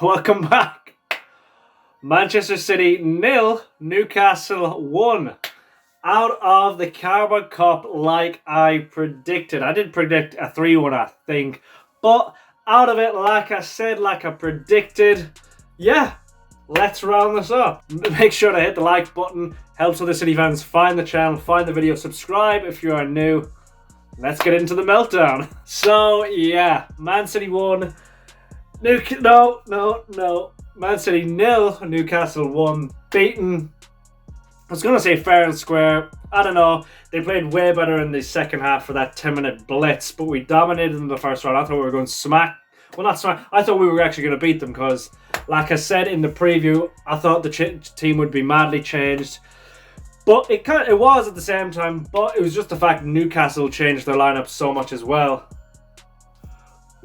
Welcome back. Manchester City 0, Newcastle 1. Out of the Caraboa Cup like I predicted. I did predict a 3-1, I think. But out of it, like I said, like I predicted, yeah, let's round this up. Make sure to hit the like button. Helps other City fans find the channel, find the video, subscribe if you are new. Let's get into the meltdown. So, yeah, Man City 1. Man City 0, Newcastle 1. Beaten. I was going to say fair and square. I don't know. They played way better in the second half for that 10-minute blitz, but we dominated in the first round. I thought we were going to smack. Well, not smack. I thought we were actually going to beat them because, like I said in the preview, I thought the team would be madly changed. But it was at the same time, but it was just the fact Newcastle changed their lineup so much as well.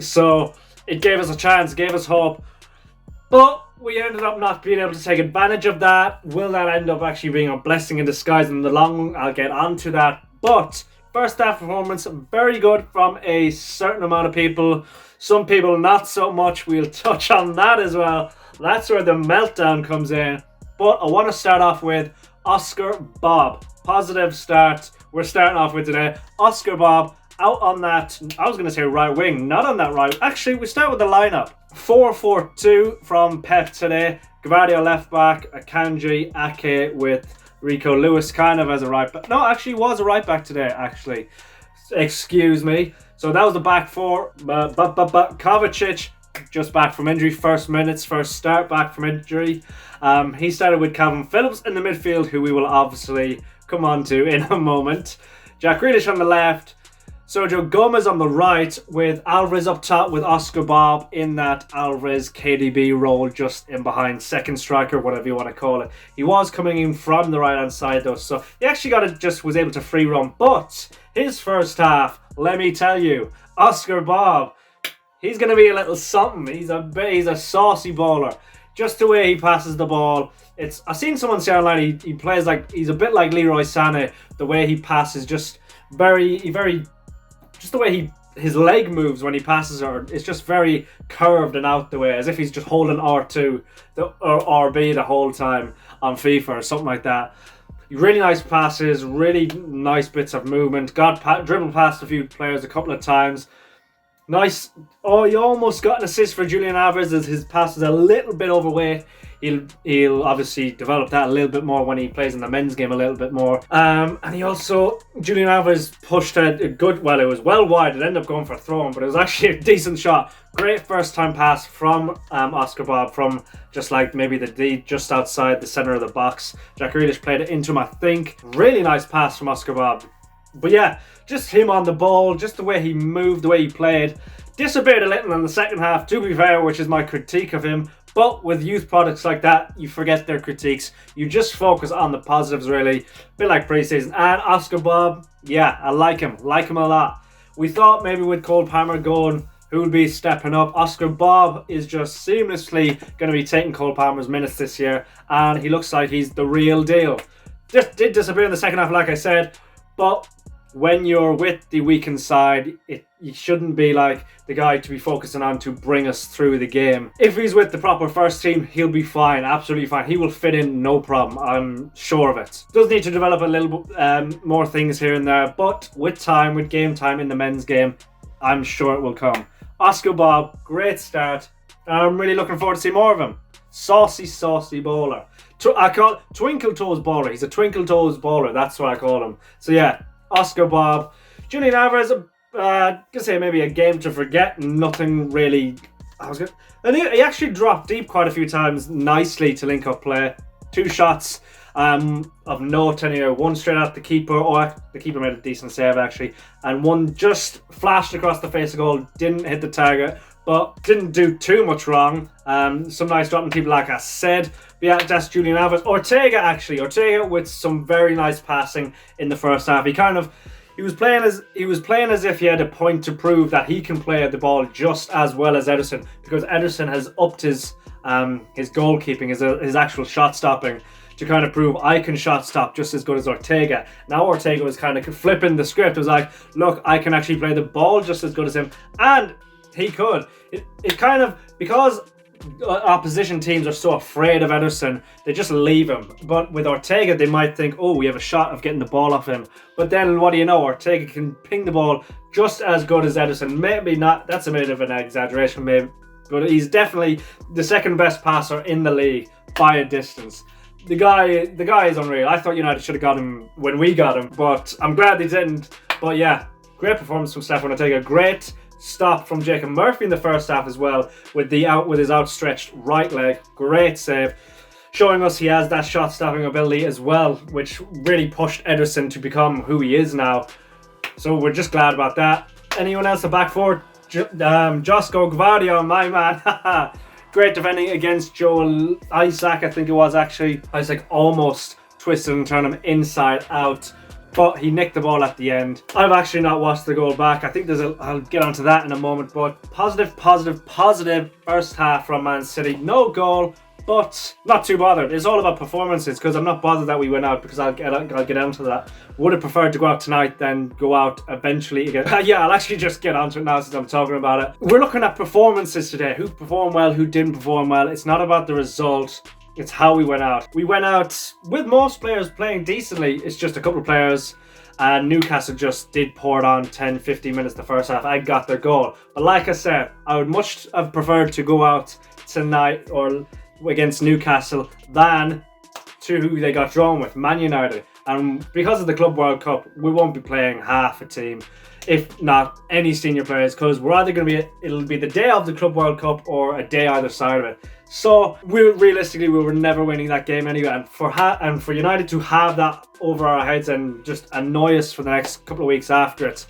So it gave us a chance, gave us hope. But we ended up not being able to take advantage of that. Will that end up actually being a blessing in disguise in the long run? I'll get onto that. But first half performance, very good from a certain amount of people. Some people not so much. We'll touch on that as well. That's where the meltdown comes in. But I want to start off with Oscar Bob. Positive start we're starting off with today. Oscar Bob out on that, I was going to say right wing, not on that right. Actually, we start with the lineup. 4-4-2 from Pep today. Gavardio left back, Akanji, Ake with Rico Lewis kind of as a right back. No, actually was a right back today, actually. Excuse me. So that was the back four. Kovacic, just back from injury. First start back from injury. He started with Calvin Phillips in the midfield, who we will obviously come on to in a moment. Jack Grealish on the left. Sergio Gomez on the right with Alvarez up top with Oscar Bob in that Alvarez KDB role just in behind, second striker, whatever you want to call it. He was coming in from the right hand side though, so he actually was able to free run. But his first half, let me tell you, Oscar Bob, he's going to be a little something. He's a saucy bowler. Just the way he passes the ball. I've seen someone say online he plays like he's a bit like Leroy Sané. The way he passes, just just the way his leg moves when he passes her, it's just very curved and out the way, as if he's just holding R2 or RB the whole time on FIFA or something like that. Really nice passes, really nice bits of movement. Dribbled past a few players a couple of times. Nice. Oh, he almost got an assist for Julian Alvarez as his pass is a little bit overweight. He'll obviously develop that a little bit more when he plays in the men's game a little bit more. And he also, Julian Alvarez pushed a good, well, it was well wide. It ended up going for a throw-in, but it was actually a decent shot. Great first time pass from Oscar Bob from just like maybe the D just outside the center of the box. Jack Grealish played it into him, I think. Really nice pass from Oscar Bob. But yeah, just him on the ball, just the way he moved, the way he played. Disappeared a little in the second half, to be fair, which is my critique of him. But with youth products like that, you forget their critiques. You just focus on the positives, really. A bit like pre-season. And Oscar Bob, yeah, I like him a lot. We thought maybe with Cole Palmer going, who would be stepping up? Oscar Bob is just seamlessly going to be taking Cole Palmer's minutes this year. And he looks like he's the real deal. Just did disappear in the second half, like I said. But when you're with the weakened side, you shouldn't be like the guy to be focusing on to bring us through the game. If he's with the proper first team, he'll be fine, absolutely fine. He will fit in, no problem. I'm sure of it. Does need to develop a little more things here and there, but with time, with game time in the men's game, I'm sure it will come. Oscar Bob, great start. I'm really looking forward to see more of him. Saucy bowler. I call it Twinkle Toes bowler. He's a Twinkle Toes bowler. That's what I call him. So yeah, Oscar Bob. Julian Alvarez, gonna say maybe a game to forget. Nothing really. And he actually dropped deep quite a few times nicely to link up play. 2 shots of note anyway. One straight at the keeper. Oh, the keeper made a decent save actually. And one just flashed across the face of goal. Didn't hit the target, but didn't do too much wrong. Some nice dropping people, like I said. But yeah, that's Julian Alvarez. Ortega with some very nice passing in the first half. He was playing as if he had a point to prove that he can play the ball just as well as Ederson, because Ederson has upped his goalkeeping, his actual shot stopping, to kind of prove I can shot stop just as good as Ortega. Now Ortega was kind of flipping the script. It was like, look, I can actually play the ball just as good as him, and he could. It kind of, because opposition teams are so afraid of Ederson, they just leave him. But with Ortega, they might think, oh, we have a shot of getting the ball off him. But then what do you know? Ortega can ping the ball just as good as Ederson. Maybe not, that's a bit of an exaggeration, maybe, but he's definitely the second best passer in the league by a distance. The guy is unreal. I thought United should have got him when we got him, but I'm glad they didn't. But yeah, great performance from Stefan Ortega. Great stop from Jacob Murphy in the first half as well, with his outstretched right leg. Great save, showing us he has that shot stopping ability as well, which really pushed Ederson to become who he is now. So we're just glad about that. Anyone else a back forward? Josko Gvardiol, my man. Great defending against Joel Isaac, I think it was actually. Isaac almost twisted and turned him inside out, but he nicked the ball at the end. I've actually not watched the goal back. I think I'll get onto that in a moment, but positive first half from Man City. No goal, but not too bothered. It's all about performances, because I'm not bothered that we went out, because I'll get onto that. Would have preferred to go out tonight than go out eventually again. Yeah, I'll actually just get onto it now since I'm talking about it. We're looking at performances today. Who performed well, who didn't perform well. It's not about the result. It's how we went out. We went out with most players playing decently. It's just a couple of players, and Newcastle just did pour it on 10-15 minutes the first half and got their goal. But like I said, I would much have preferred to go out tonight or against Newcastle than to who they got drawn with, Man United. And because of the Club World Cup, we won't be playing half a team, if not any senior players, because we're either it'll be the day of the Club World Cup or a day either side of it. So realistically, we were never winning that game anyway. And for United to have that over our heads and just annoy us for the next couple of weeks after it.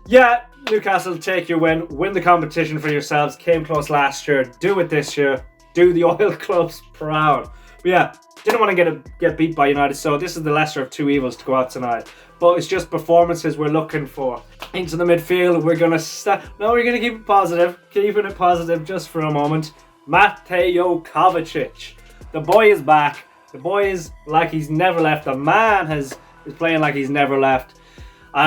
Yeah, Newcastle, take your win the competition for yourselves. Came close last year, do it this year. Do the oil clubs proud. But yeah, didn't want to get beat by United, so this is the lesser of two evils to go out tonight. But it's just performances we're looking for. Into the midfield, we're going to keep it positive. Keeping it positive just for a moment. Mateo Kovacic. The boy is back. The boy is like he's never left. The man is playing like he's never left.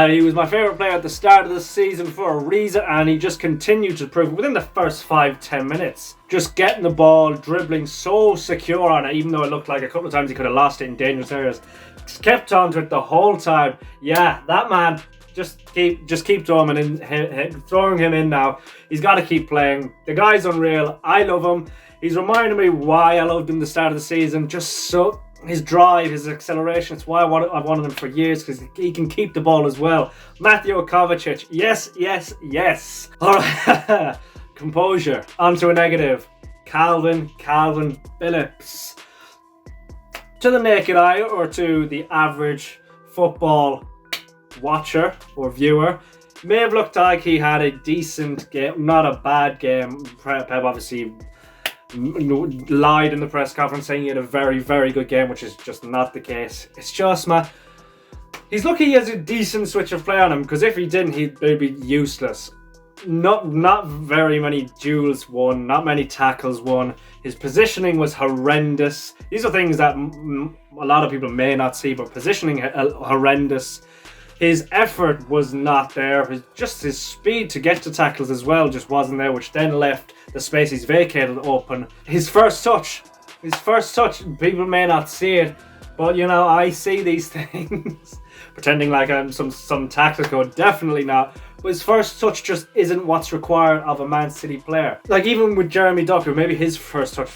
He was my favourite player at the start of the season for a reason, and he just continued to prove it within the first 5-10 minutes. Just getting the ball, dribbling so secure on it, even though it looked like a couple of times he could have lost it in dangerous areas. Just kept on to it the whole time. Yeah, that man, just keep throwing him in now. He's got to keep playing. The guy's unreal. I love him. He's reminding me why I loved him at the start of the season. Just so... his drive, his acceleration, it's why I've wanted him for years, because he can keep the ball as well. Mateo Kovacic, yes. Alright, composure. On to a negative. Calvin Phillips. To the naked eye, or to the average football watcher or viewer, may have looked like he had a decent game, not a bad game. Pep obviously lied in the press conference saying he had a very, very good game, which is just not the case. It's just, man, he's lucky he has a decent switch of play on him, because if he didn't, he'd be useless. Not very many duels won, not many tackles won. His positioning was horrendous. These are things that a lot of people may not see, but positioning horrendous. His effort was not there. His speed to get to tackles as well just wasn't there, which then left the space he's vacated open. His first touch, people may not see it, but I see these things. Pretending like I'm some tactical, definitely not. But his first touch just isn't what's required of a Man City player. Like even with Jeremy Doku, maybe his first touch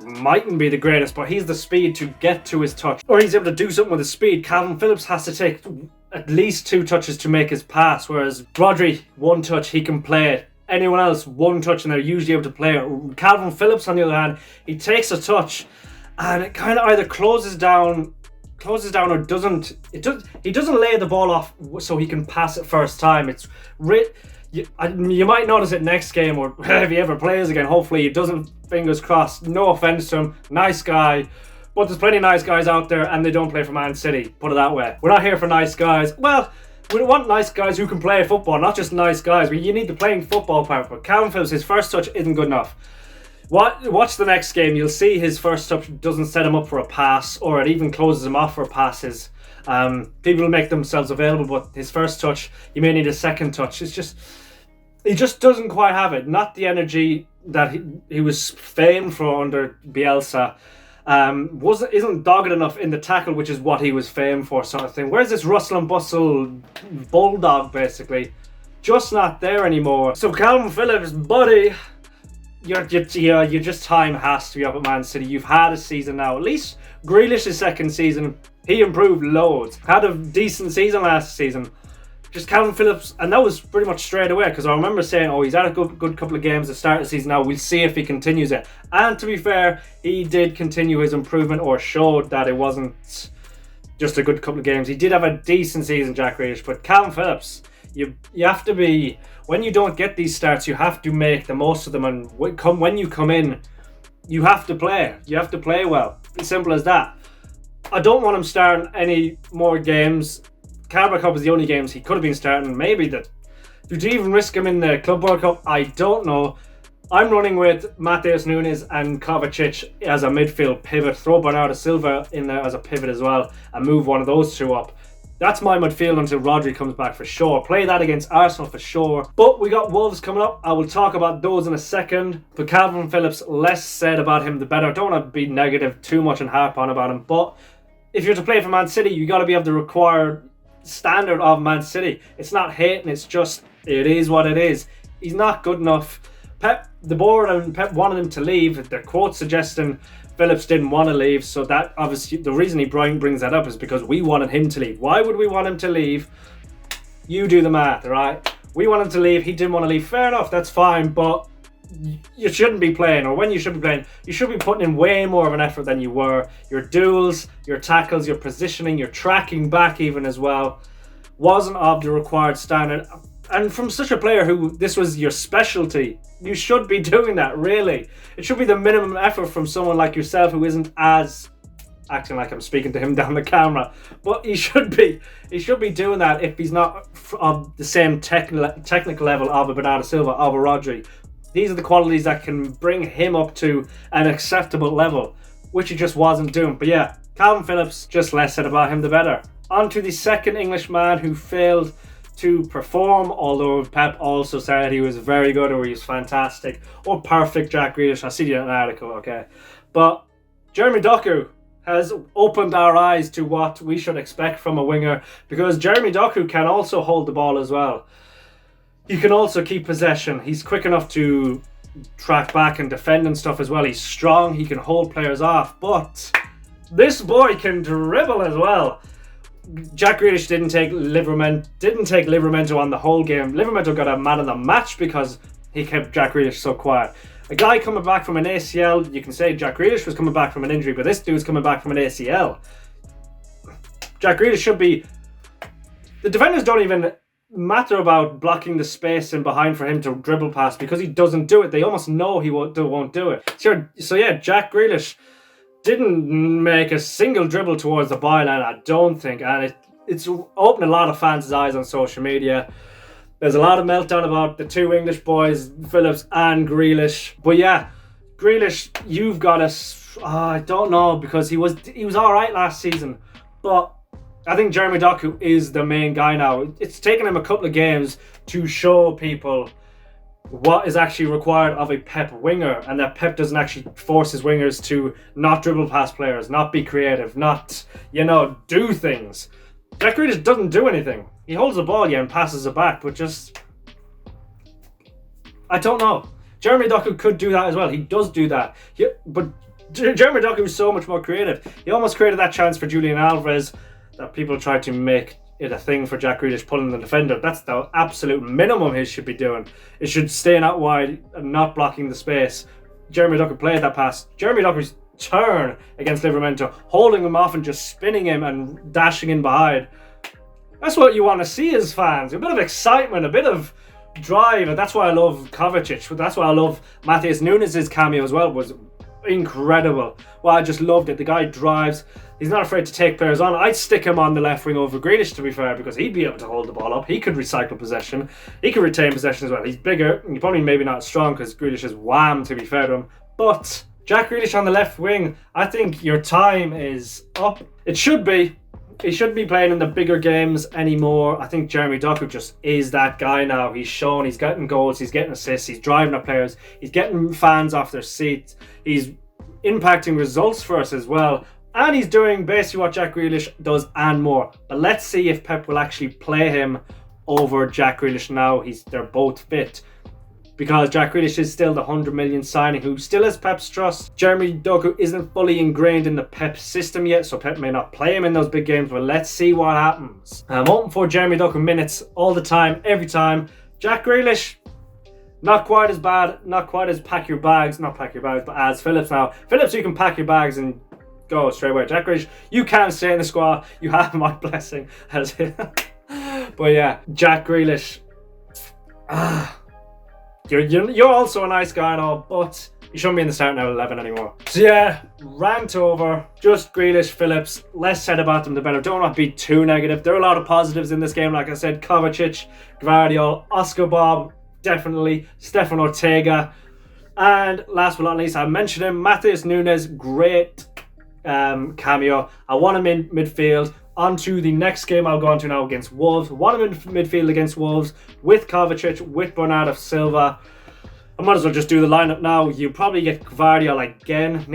mightn't be the greatest, but he's the speed to get to his touch, or he's able to do something with his speed. Calvin Phillips has to take at least 2 touches to make his pass, whereas Rodri, 1 touch, he can play it. Anyone else, 1 touch, and they're usually able to play it. Calvin Phillips, on the other hand, he takes a touch, and it kind of either closes down or doesn't. He doesn't lay the ball off so he can pass it first time. You might notice it next game, or if he ever plays again. Hopefully he doesn't. Fingers crossed. No offense to him, nice guy, but there's plenty of nice guys out there, and they don't play for Man City. Put it that way. We're not here for nice guys. Well, we want nice guys who can play football, not just nice guys. You need the playing football part. But Calvin Phillips, his first touch isn't good enough. Watch the next game. You'll see his first touch doesn't set him up for a pass, or it even closes him off for passes. People will make themselves available, but his first touch, you may need a second touch. He just doesn't quite have it. Not the energy, that he was famed for under Bielsa isn't dogged enough in the tackle, which is what he was famed for, sort of thing. Where's this rustle and bustle bulldog, basically? Just not there anymore. So Calvin Phillips, buddy, your just time has to be up at Man City. You've had a season now. At least Grealish's second season, he improved loads. Had a decent season last season. Just Calvin Phillips, and that was pretty much straight away, because I remember saying, oh, he's had a good couple of games at the start of the season now, we'll see if he continues it. And to be fair, he did continue his improvement, or showed that it wasn't just a good couple of games. He did have a decent season, Jack Grealish, but Calvin Phillips, you have to be, when you don't get these starts, you have to make the most of them, and when you come in, you have to play. You have to play well. As simple as that. I don't want him starting any more games. Caraboa Cup is the only games he could have been starting. Maybe that. Did you even risk him in the Club World Cup? I don't know. I'm running with Matheus Nunes and Kovacic as a midfield pivot. Throw Bernardo Silva in there as a pivot as well, and move one of those two up. That's my midfield until Rodri comes back for sure. Play that against Arsenal for sure. But we got Wolves coming up. I will talk about those in a second. But Calvin Phillips, less said about him the better. I don't want to be negative too much and harp on about him. But if you're to play for Man City, you got to be of the required standard of Man City. It's not hating, it's just, it is what it is. He's not good enough. The board and Pep wanted him to leave. The quote suggesting Phillips didn't want to leave, so that obviously the reason he brings that up is because we wanted him to leave. Why would we want him to leave? You do the math, right? We want him to leave, he didn't want to leave. Fair enough, that's fine, but you shouldn't be playing, or when you should be playing, you should be putting in way more of an effort than you were. Your duels, your tackles, your positioning, your tracking back even as well wasn't of the required standard. And from such a player who this was your specialty, you should be doing that, really. It should be the minimum effort from someone like yourself who isn't as acting like I'm speaking to him down the camera, but he should be doing that if he's not of the same technical level of a Bernardo Silva, of a Rodri. These are the qualities that can bring him up to an acceptable level, which he just wasn't doing. But yeah, Calvin Phillips, just less said about him the better. On to the second Englishman who failed to perform, although Pep also said he was very good, or he was fantastic, or perfect, Jack Grealish. I see an article, okay. But Jeremy Doku has opened our eyes to what we should expect from a winger, because Jeremy Doku can also hold the ball as well. He can also keep possession. He's quick enough to track back and defend and stuff as well. He's strong. He can hold players off. But this boy can dribble as well. Jack Grealish didn't take Livramento on the whole game. Livramento got a man of the match because he kept Jack Grealish so quiet. A guy coming back from an ACL, you can say Jack Grealish was coming back from an injury, but this dude's coming back from an ACL. Jack Grealish should be... The defenders don't even matter about blocking the space in behind for him to dribble past, because he doesn't do it. They almost know he won't do it. So yeah, Jack Grealish didn't make a single dribble towards the byline, I don't think, and it's opened a lot of fans' eyes on social media. There's a lot of meltdown about the two English boys, Phillips and Grealish. But yeah, Grealish, you've got to... I don't know, because he was all right last season, but I think Jeremy Doku is the main guy now. It's taken him a couple of games to show people what is actually required of a Pep winger, and that Pep doesn't actually force his wingers to not dribble past players, not be creative, not, do things. Jack Grealish doesn't do anything. He holds the ball, and passes it back, but just... I don't know. Jeremy Doku could do that as well. He does do that. But Jeremy Doku is so much more creative. He almost created that chance for Julian Alvarez that people tried to make it a thing for Jack Grealish pulling the defender. That's the absolute minimum he should be doing. It should stay out wide and not blocking the space. Jeremy Doku played that pass. Jeremy Doku's turn against Livramento, holding him off and just spinning him and dashing in behind. That's what you want to see as fans. A bit of excitement, a bit of drive. And that's why I love Kovacic. That's why I love Matheus Nunes' cameo as well. Was incredible. Well, I just loved it. The guy drives. He's not afraid to take players on. I'd stick him on the left wing over Grealish, to be fair, because he'd be able to hold the ball up. He could recycle possession. He could retain possession as well. He's bigger. He's probably maybe not as strong because Grealish is wham, to be fair to him. But Jack Grealish on the left wing, I think your time is up. It should be. he shouldn't be playing in the bigger games anymore. I think Jeremy Doku just is that guy now. He's shown he's getting goals, he's getting assists, he's driving up players, he's getting fans off their seats, he's impacting results for us as well. And he's doing basically what Jack Grealish does and more. But let's see if Pep will actually play him over Jack Grealish now. They're both fit. Because Jack Grealish is still the 100 million signing who still has Pep's trust. Jeremy Doku isn't fully ingrained in the Pep system yet, so Pep may not play him in those big games, but let's see what happens. I'm hoping for Jeremy Doku minutes all the time, every time. Jack Grealish, not quite as bad, not quite as not pack your bags, but as Phillips now. Phillips, you can pack your bags and go straight away. Jack Grealish, you can't stay in the squad. You have my blessing. But yeah, Jack Grealish. You're also a nice guy and all, but you shouldn't be in the starting 11 anymore. So yeah, rant over. Just Grealish, Phillips. Less said about them, the better. Don't want to be too negative. There are a lot of positives in this game. Like I said, Kovacic, Gvardiol, Oscar Bob, definitely. Stefan Ortega. And last but not least, I mentioned him, Matheus Nunes. Great cameo. I want him in midfield. On to the next game I'll go on to now against Wolves. Want him in midfield against Wolves with Kovacic, with Bernardo Silva. I might as well just do the lineup now. You probably get Gvardiol again.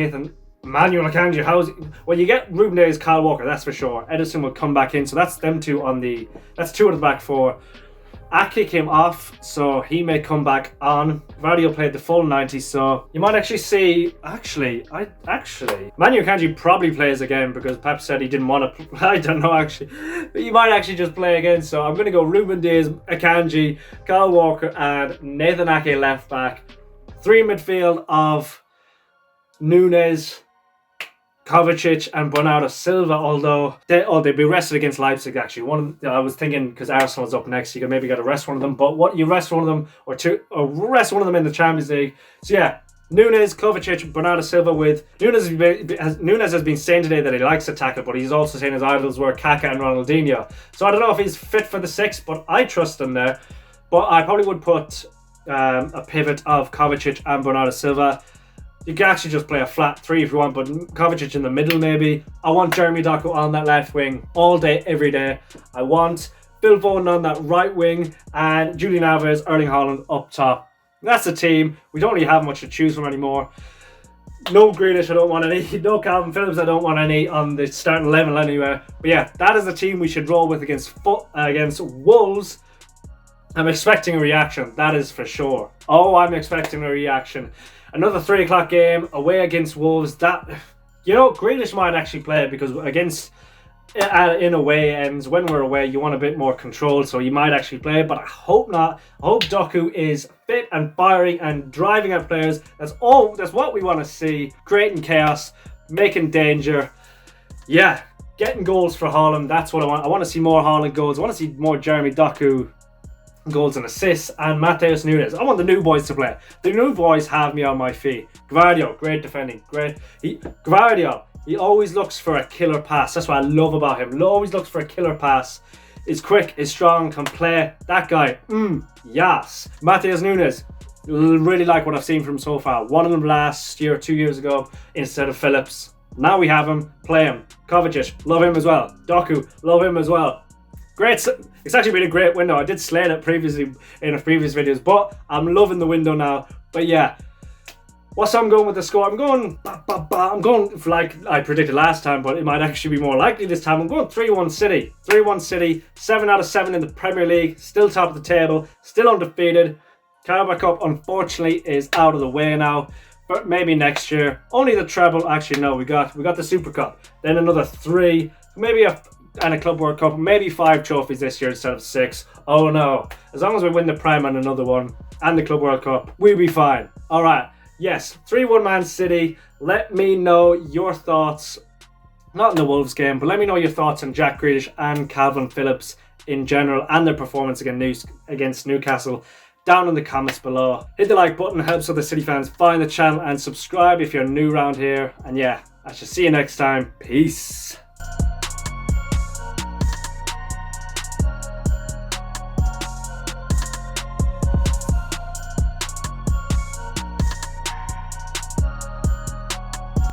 Manuel Akanji. Well, you get Ruben Dias, Kyle Walker, that's for sure. Edison will come back in, so that's them two that's two of the back four. Ake came off, so he may come back on. Gvardiol played the full 90, so you might actually see. Actually, Manu Akanji probably plays again because Pep said he didn't want to. I don't know actually, but he might actually just play again. So I'm going to go Ruben Dias, Akanji, Kyle Walker, and Nathan Ake left back. 3 midfield of Nunes, Kovacic and Bernardo Silva, although they'd be rested against Leipzig actually. I was thinking because Arsenal's up next, you could maybe got to rest one of them, but you rest one of them or rest one of them in the Champions League. So yeah, Nunes, Kovacic, Bernardo Silva with Nunes has been saying today that he likes to tackle, but he's also saying his idols were Kaká and Ronaldinho. So I don't know if he's fit for the 6, but I trust him there. But I probably would put a pivot of Kovacic and Bernardo Silva. You can actually just play a flat 3 if you want, but Kovacic in the middle maybe. I want Jeremy Doku on that left wing all day, every day. I want Phil Foden on that right wing and Julian Alvarez, Erling Haaland up top. That's the team. We don't really have much to choose from anymore. No Grealish, I don't want any. No Calvin Phillips, I don't want any on the starting 11 anyway. But yeah, that is the team we should roll with against Wolves. I'm expecting a reaction, that is for sure. Oh, I'm expecting a reaction. Another 3 o'clock game away against Wolves. Grealish might actually play it because in away ends, when we're away, you want a bit more control, so you might actually play it, but I hope not. I hope Doku is fit and firing and driving at players. That's what we want to see. Creating chaos, making danger. Yeah, getting goals for Haaland. That's what I want. I want to see more Haaland goals. I want to see more Jeremy Doku goals and assists, and Matheus Nunes. I want the new boys to play. The new boys have me on my feet. Gvardiol, great defending, great. Gvardiol, he always looks for a killer pass. That's what I love about him. He always looks for a killer pass. Is quick, is strong, can play. That guy, yes. Matheus Nunes, really like what I've seen from him so far. One of them last year, 2 years ago, instead of Phillips. Now we have him, play him. Kovacic, love him as well. Doku, love him as well. Great. It's actually been a great window. I did slate it previously in previous videos, but I'm loving the window now. But yeah, what's I'm going with the score? I'm going like I predicted last time, but it might actually be more likely this time. I'm going 3-1 City. 3-1 City. 7 out of 7 in the Premier League. Still top of the table. Still undefeated. Caraboa Cup unfortunately is out of the way now. But maybe next year. Only the treble. Actually, no. We got the Super Cup. Then another 3. Maybe and a Club World Cup, maybe 5 trophies this year instead of 6. Oh no. As long as we win the Prem and another one, and the Club World Cup, we'll be fine. Alright, yes, 3-1 Man City. Let me know your thoughts, not in the Wolves game, but let me know your thoughts on Jack Grealish and Calvin Phillips in general, and their performance against Newcastle, down in the comments below. Hit the like button, helps other City fans find the channel, and subscribe if you're new around here. And yeah, I shall see you next time. Peace.